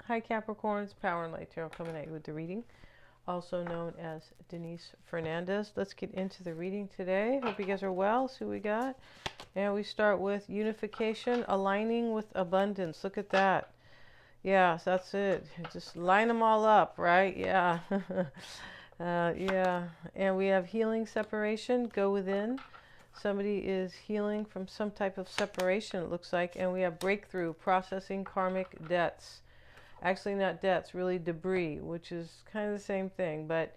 Hi Capricorns, Power and Light Tarot coming at you with the reading, also known as Denise Fernandez. Let's get into the reading today. Hope you guys are well. See what we got. And we start with unification, aligning with abundance. Look at that. Yes, that's it. Just line them all up, right? Yeah. Yeah. And we have healing separation, go within. Somebody is healing from some type of separation, it looks like. And we have breakthrough, processing karmic debts. Actually, not debts, really debris, which is kind of the same thing. But,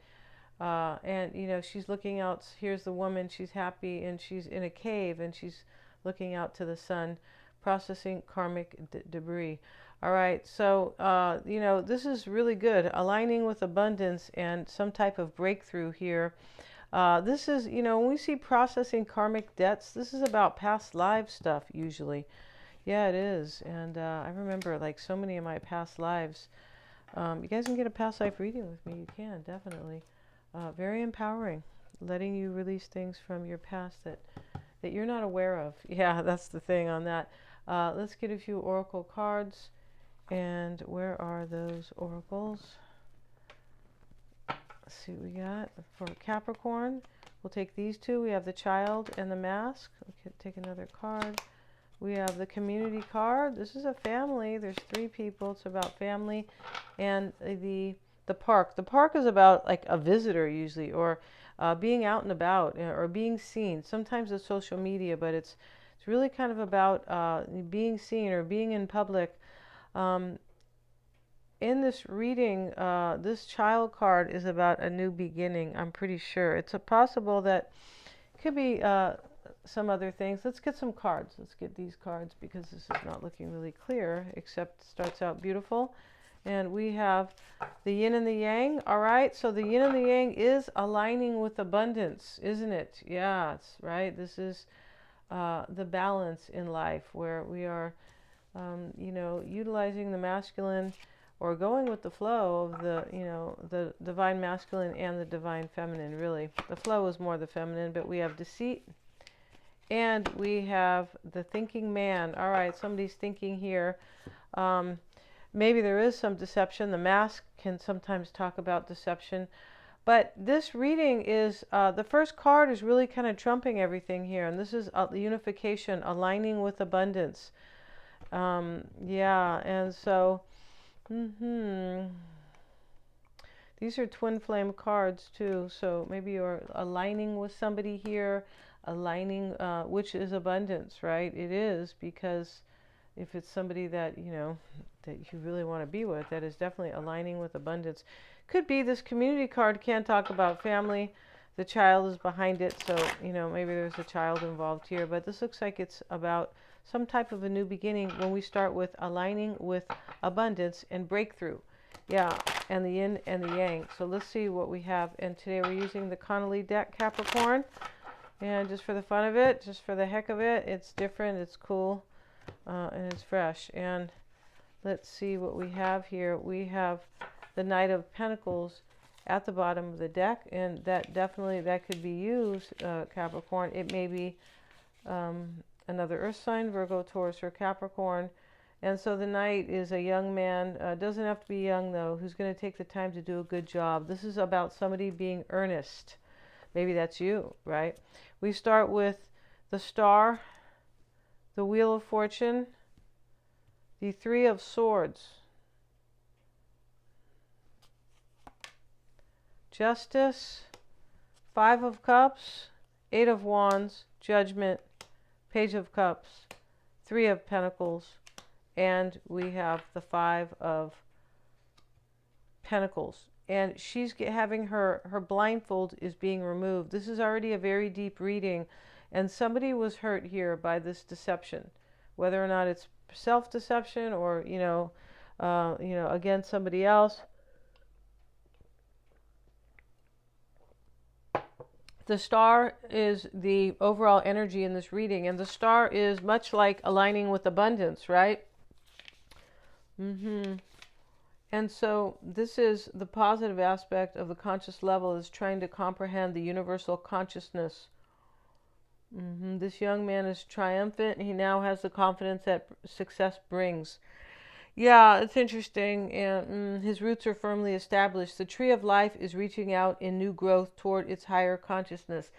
and, you know, she's looking out. Here's the woman. She's happy, and she's in a cave, and she's looking out to the sun, processing karmic debris. All right, so, you know, this is really good. Aligning with abundance and some type of breakthrough here. This is, you know, when we see processing karmic debts, this is about past life stuff usually. Yeah, it is. And I remember like so many of my past lives. You guys can get a past life reading with me. You can, definitely. Very empowering. Letting you release things from your past that you're not aware of. Yeah, that's the thing on that. Let's get a few oracle cards. And where are those oracles? Let's see what we got for Capricorn. We'll take these two. We have the child and the mask. Okay, take another card. We have the community card. This is a family. There's 3 people. It's about family. And the park. The park is about like a visitor usually, or being out and about, or being seen. Sometimes it's social media, but it's really kind of about being seen or being in public. In this reading, this child card is about a new beginning, I'm pretty sure. It's possible that it could be some other things. Let's get some cards. Let's get these cards because this is not looking really clear, except starts out beautiful. And we have the yin and the yang. All right, so the yin and the yang is aligning with abundance, isn't it? Yeah, it's right. This is the balance in life where we are, you know, utilizing the masculine or going with the flow of the, you know, the divine masculine and the divine feminine, really. The flow is more the feminine, but we have deceit and we have the thinking man. All right, somebody's thinking here. Maybe there is some deception. The mask can sometimes talk about deception. But this reading is, the first card is really kind of trumping everything here. And this is the unification, aligning with abundance. Yeah, and so... These are twin flame cards too, so maybe you're aligning with somebody here, aligning, which is abundance, right? It is, because if it's somebody that, you know, that you really want to be with, that is definitely aligning with abundance. Could be this community card can't talk about family. The child is behind it, so, you know, maybe there's a child involved here, but this looks like it's about some type of a new beginning when we start with aligning with abundance and breakthrough. Yeah, and the yin and the yang. So let's see what we have. And today we're using the Connolly deck, Capricorn. And just for the fun of it, just for the heck of it, it's different, it's cool, and it's fresh. And let's see what we have here. We have the Knight of Pentacles at the bottom of the deck, and that definitely, that could be used, Capricorn. It may be another earth sign, Virgo, Taurus, or Capricorn. And so the knight is a young man, doesn't have to be young though, who's going to take the time to do a good job. This is about somebody being earnest. Maybe that's you, right? We start with the Star, the Wheel of Fortune, the 3 of Swords, Justice, 5 of Cups, 8 of Wands, Judgment, Page of Cups, 3 of Pentacles, and we have the 5 of Pentacles. And she's having her blindfold is being removed. This is already a very deep reading, and somebody was hurt here by this deception, whether or not it's self-deception or, you know, against somebody else. The Star is the overall energy in this reading, and the Star is much like aligning with abundance, right? And so this is the positive aspect of the conscious level, is trying to comprehend the universal consciousness. This young man is triumphant. He now has the confidence that success brings. Yeah, it's interesting. And his roots are firmly established. The tree of life is reaching out in new growth toward its higher consciousness.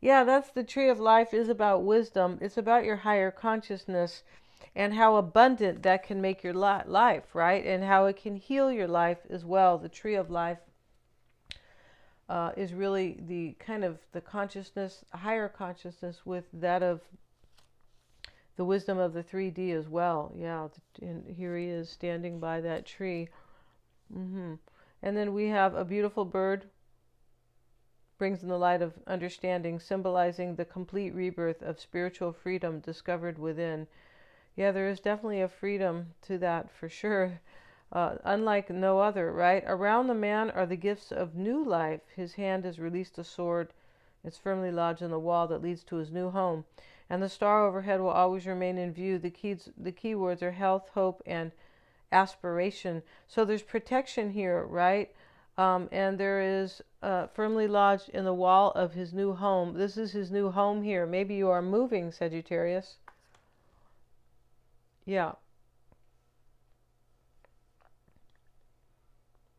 Yeah, that's the tree of life is about wisdom. It's about your higher consciousness and how abundant that can make your life, right? And how it can heal your life as well. The tree of life is really the kind of the consciousness, higher consciousness with that of the wisdom of the 3D as well. Yeah, and here he is standing by that tree. And then we have a beautiful bird, brings in the light of understanding, symbolizing the complete rebirth of spiritual freedom discovered within. Yeah, there is definitely a freedom to that for sure. Unlike no other, right? Around the man are the gifts of new life. His hand has released a sword. It's firmly lodged in the wall that leads to his new home. And the star overhead will always remain in view. The key words are health, hope, and aspiration. So there's protection here, right? And there is firmly lodged in the wall of his new home. This is his new home here. Maybe you are moving, Sagittarius. Yeah.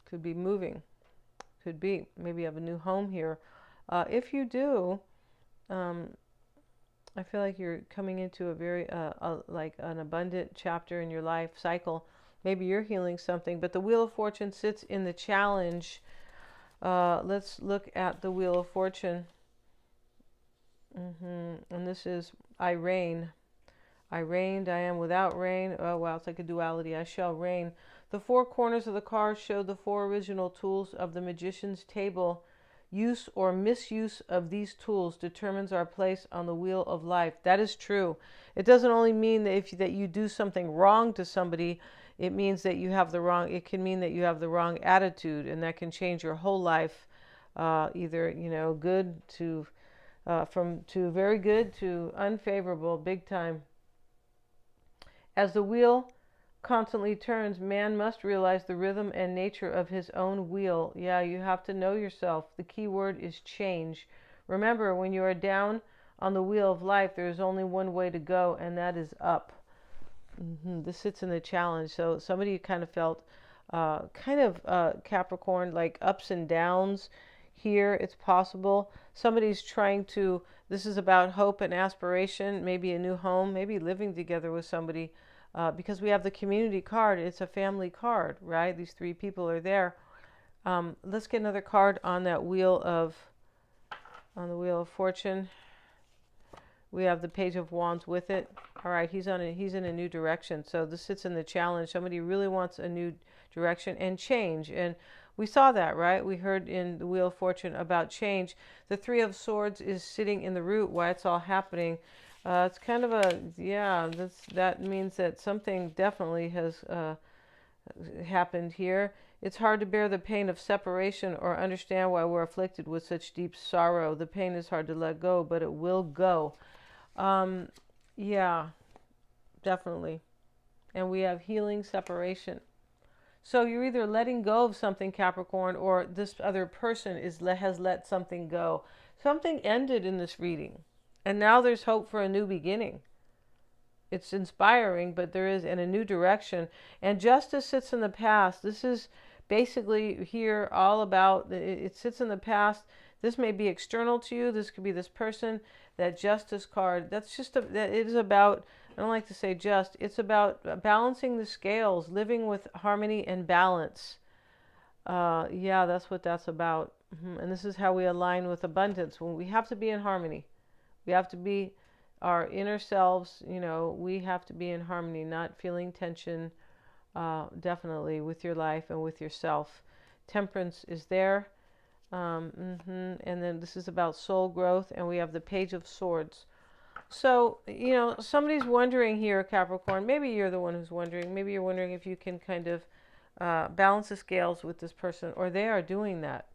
Could be moving. Could be. Maybe you have a new home here. If you do, I feel like you're coming into a very, like an abundant chapter in your life cycle. Maybe you're healing something, but the Wheel of Fortune sits in the challenge. Let's look at the Wheel of Fortune. And this is, I reign. I reigned, I am without rain. Oh, wow, it's like a duality. I shall reign. The four corners of the card show the four original tools of the magician's table. Use or misuse of these tools determines our place on the wheel of life. That is true. It doesn't only mean that that you do something wrong to somebody. It means that you have the wrong. It can mean that you have the wrong attitude, and that can change your whole life. Either good to to very good to unfavorable, big time. As the wheel constantly turns, man must realize the rhythm and nature of his own wheel. Yeah, you have to know yourself. The key word is change. Remember, when you are down on the wheel of life, there is only one way to go, and that is up. This sits in the challenge. So somebody kind of felt Capricorn, like ups and downs here. It's possible. Somebody's trying to, this is about hope and aspiration, maybe a new home, maybe living together with somebody. Because we have the community card, it's a family card, right? These three people are there. Let's get another card on that on the Wheel of Fortune. We have the Page of Wands with it. All right, he's in a new direction. So this sits in the challenge. Somebody really wants a new direction and change. And we saw that, right? We heard in the Wheel of Fortune about change. The Three of Swords is sitting in the root, why it's all happening. It's kind of that means that something definitely has happened here. It's hard to bear the pain of separation or understand why we're afflicted with such deep sorrow. The pain is hard to let go, but it will go. Yeah, definitely. And we have healing separation. So you're either letting go of something, Capricorn, or this other person has let something go. Something ended in this reading. And now there's hope for a new beginning. It's inspiring, but there is in a new direction. And justice sits in the past. This is basically here all about, it sits in the past. This may be external to you. This could be this person, that justice card. That it is about, I don't like to say just, it's about balancing the scales, living with harmony and balance. Yeah, that's what that's about. And this is how we align with abundance. When we have to be in harmony. We have to be our inner selves, we have to be in harmony, not feeling tension, definitely with your life and with yourself. Temperance is there. And then this is about soul growth, and we have the Page of Swords. So, somebody's wondering here, Capricorn, maybe you're the one who's wondering, maybe you're wondering if you can kind of balance the scales with this person, or they are doing that,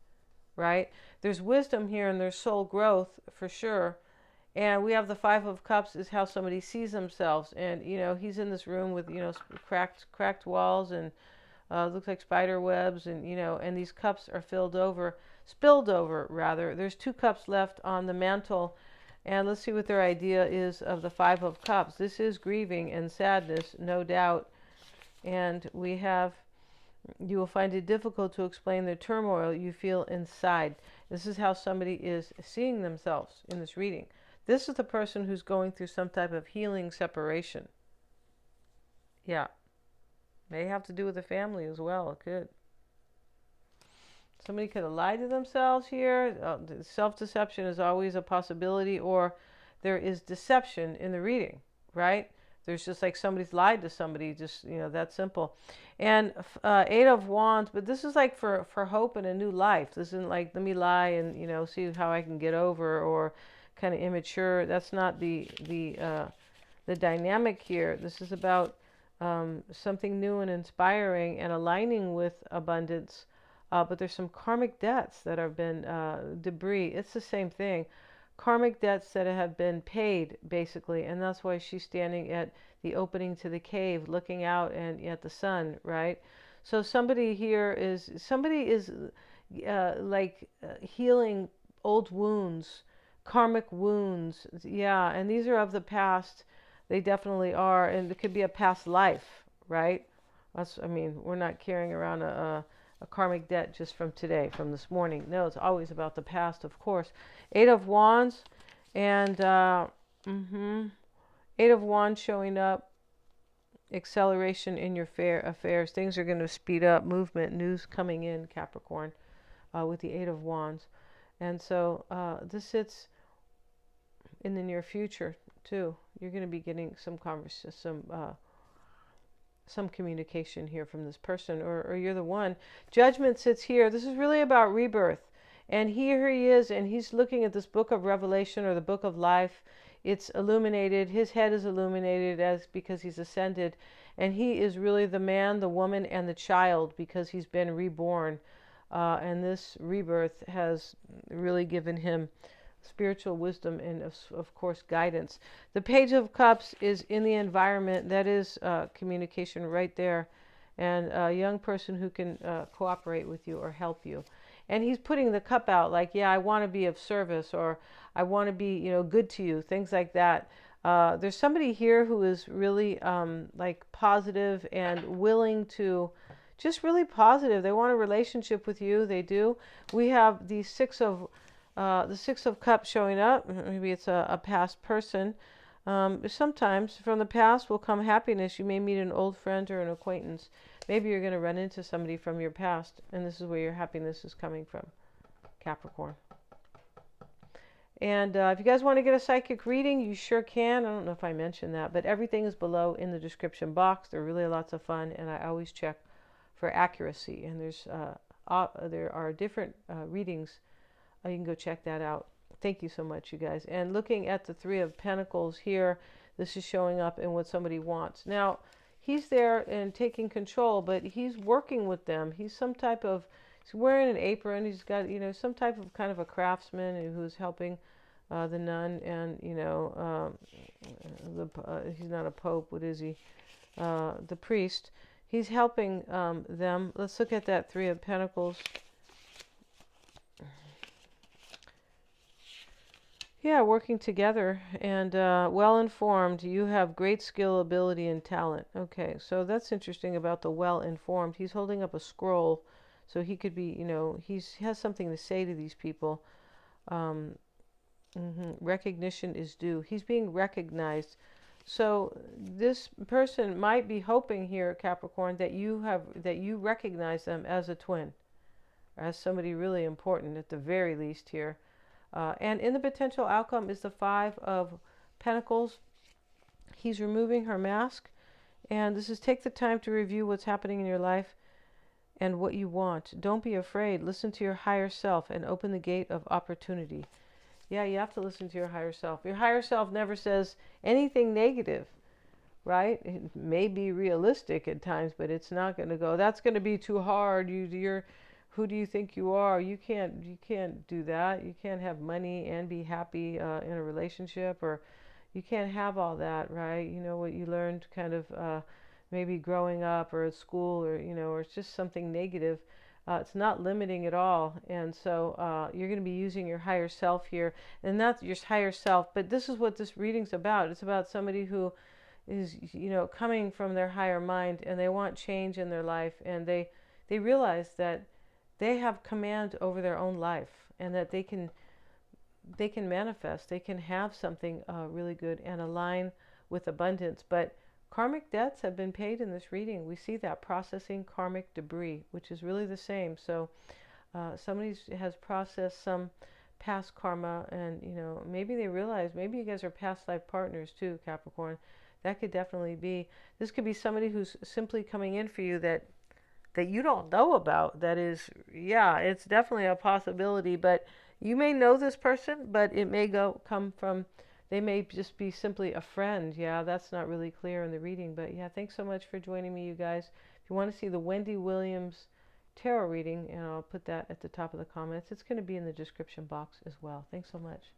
right? There's wisdom here and there's soul growth for sure. And we have the Five of Cups is how somebody sees themselves. And, he's in this room with, cracked walls and looks like spider webs. And, and these cups are spilled over, rather. There's 2 cups left on the mantle. And let's see what their idea is of the Five of Cups. This is grieving and sadness, no doubt. And we have, you will find it difficult to explain the turmoil you feel inside. This is how somebody is seeing themselves in this reading. This is the person who's going through some type of healing separation. Yeah. May have to do with the family as well. It could. Somebody could have lied to themselves here. Self-deception is always a possibility, or there is deception in the reading, right? There's just like somebody's lied to somebody, just, that simple. And Eight of Wands, but this is like for hope and a new life. This isn't like, let me lie and, see how I can get over, or kind of immature. That's not the dynamic here. This is about something new and inspiring and aligning with abundance. But there's some karmic debts that have been debris. It's the same thing. Karmic debts that have been paid, basically. And that's why she's standing at the opening to the cave, looking out and at the sun, right? So somebody is healing old wounds, karmic wounds. Yeah, and these are of the past. They definitely are. And it could be a past life, right? We're not carrying around a karmic debt just from today, from this morning. No, it's always about the past, of course. Eight of Wands, and Eight of Wands showing up, acceleration in your affairs. Things are going to speed up, movement, news coming in, Capricorn, with the Eight of Wands. And so this sits in the near future, too. You're going to be getting some conversation, some communication here from this person, or you're the one. Judgment sits here. This is really about rebirth. And here he is, and he's looking at this book of Revelation, or the book of life. It's illuminated. His head is illuminated because he's ascended. And he is really the man, the woman, and the child, because he's been reborn. And this rebirth has really given him spiritual wisdom and, of course, guidance. The Page of Cups is in the environment. That is communication right there. And a young person who can cooperate with you or help you. And he's putting the cup out like, yeah, I want to be of service, or I want to be, good to you, things like that. There's somebody here who is really like positive and willing to, just really positive. They want a relationship with you. They do. We have the Six of Cups showing up. Maybe it's a past person. Sometimes from the past will come happiness. You may meet an old friend or an acquaintance. Maybe you're going to run into somebody from your past, and this is where your happiness is coming from, Capricorn. And if you guys want to get a psychic reading, you sure can. I don't know if I mentioned that, but everything is below in the description box. They're really lots of fun, and I always check for accuracy. And there are different readings. You can go check that out. Thank you so much, you guys. And looking at the Three of Pentacles here, this is showing up in what somebody wants. Now, he's there and taking control, but he's working with them. He's wearing an apron. He's got, some type of kind of a craftsman who's helping the nun, and, he's not a pope. What is he? The priest. He's helping them. Let's look at that Three of Pentacles. Yeah, working together and well-informed. You have great skill, ability, and talent. Okay, so that's interesting about the well-informed. He's holding up a scroll, so he could be, he has something to say to these people. Recognition is due. He's being recognized. So this person might be hoping here, Capricorn, that you recognize them as a twin, as somebody really important at the very least here. And in the potential outcome is the Five of Pentacles. He's removing her mask. And this is, take the time to review what's happening in your life and what you want. Don't be afraid. Listen to your higher self and open the gate of opportunity. Yeah, you have to listen to your higher self. Your higher self never says anything negative, right? It may be realistic at times, but it's not going to go, that's going to be too hard. Who do you think you are? You can't do that. You can't have money and be happy in a relationship, or you can't have all that, right? You know what you learned kind of maybe growing up or at school, or it's just something negative. It's not limiting at all. And so you're going to be using your higher self here, and that's your higher self. But this is what this reading's about. It's about somebody who is, you know, coming from their higher mind, and they want change in their life, and they realize that they have command over their own life, and that they can manifest, they can have something really good and align with abundance. But karmic debts have been paid in this reading. We see that processing karmic debris, which is really the same. So somebody has processed some past karma, and you know, maybe they realize, maybe you guys are past life partners too, Capricorn. That could definitely be. This could be somebody who's simply coming in for you that you don't know about. That is, yeah, it's definitely a possibility. But you may know this person, but it may come from, they may just be simply a friend. Yeah, that's not really clear in the reading. But yeah, thanks so much for joining me, you guys. If you want to see the Wendy Williams tarot reading, and I'll put that at the top of the comments, it's going to be in the description box as well. Thanks so much.